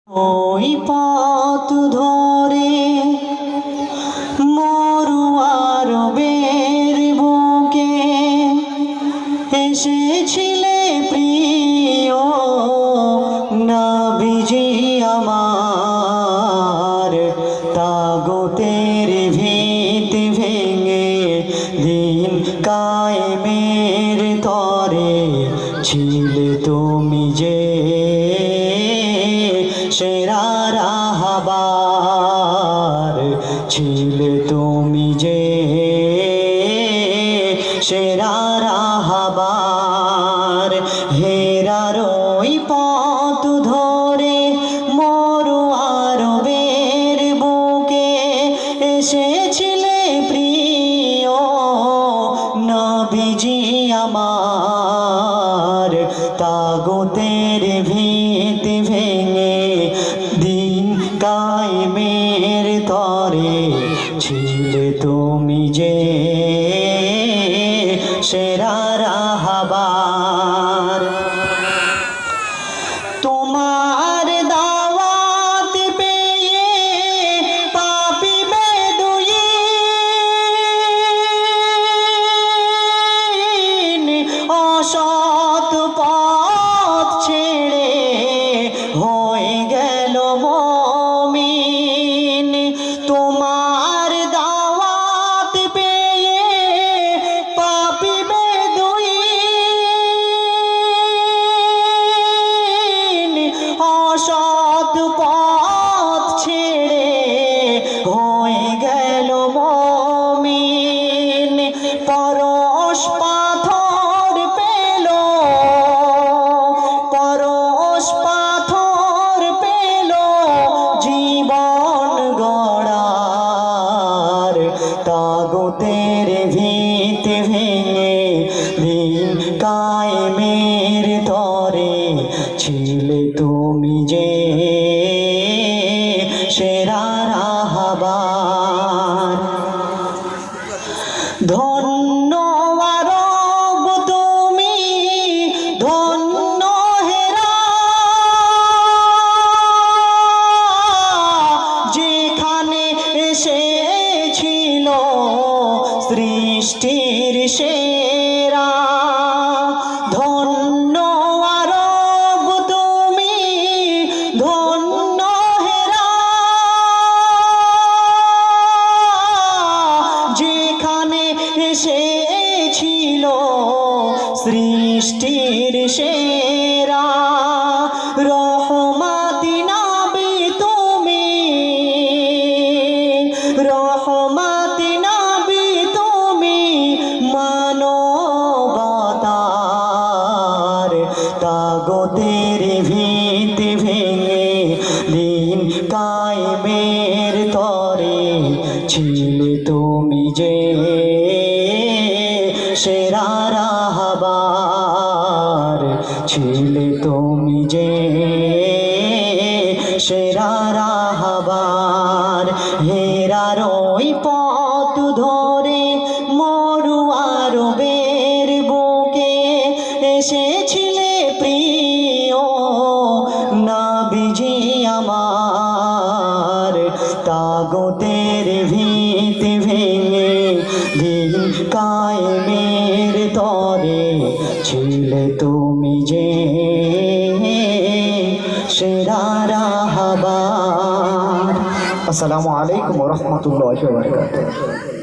ওই পথ ধরে মরুয়ার বের বুকে এসেছিলে প্রিয় নবীজি আমার, তাগুতের ভিত ভেঙে দিন কায়েমের তরে ছিলে তুমি যে সেরা রাহবার, ছিলে তুমি যে সেরা রাহবার। হেরার ওই পথ ধরে মরুয়ার বের বুকে এসেছিলে প্রিয় নবীজি আমার, তাগুতের ভিত ভেঙে দিন কায়েমের তরে ছিলে তুমি যে সেরা রাহবার। তোমার দাওয়াত পেয়ে পাপী বেদুইন অসৎ পথ ছেড়ে হয়ে গেল মুমিন। তোমার দাওয়াত পেয়ে পাপী বেদুইন অসৎ পথ ছেড়ে হয়ে গেল মুমিন। পরশ পাথর পেল, পরশ পাথর পেল জীবন গড়ার, তাগুতের ভিত ভেঙে দিন কায়েমের তরে ছিলে তুমি যে সেরা রাহবার। ধন্য আরব তুমি, ধন্য হেরা, যেখানে এসেছিল সৃষ্টির সেরা। ধন্য আরব তুমি, ধন্য হেরা, যেখানে এসেছিল সৃষ্টির সেরা। রহমতি নবী তুমি, রহমতি নবী তুমি মানবতার, তাগুতের ভিত ভেঙে দিন কায়েমের তরে ছিলে তুমি যে সেরা রাহবার, ছিলে তুমি যে সেরা রাহবার। হেরার ওই পথ ধরে মরুয়ার বের বুকে এসেছিলে প্রিয় নবীজি আমার, তাগুতের ভিত ভেঙে দিন কায়েমের তরে ছিলে তুমি যে সেরা রাহবার। আসসালামু আলাইকুম ওয়া রাহমাতুল্লাহি ওয়া বারাকাতুহু।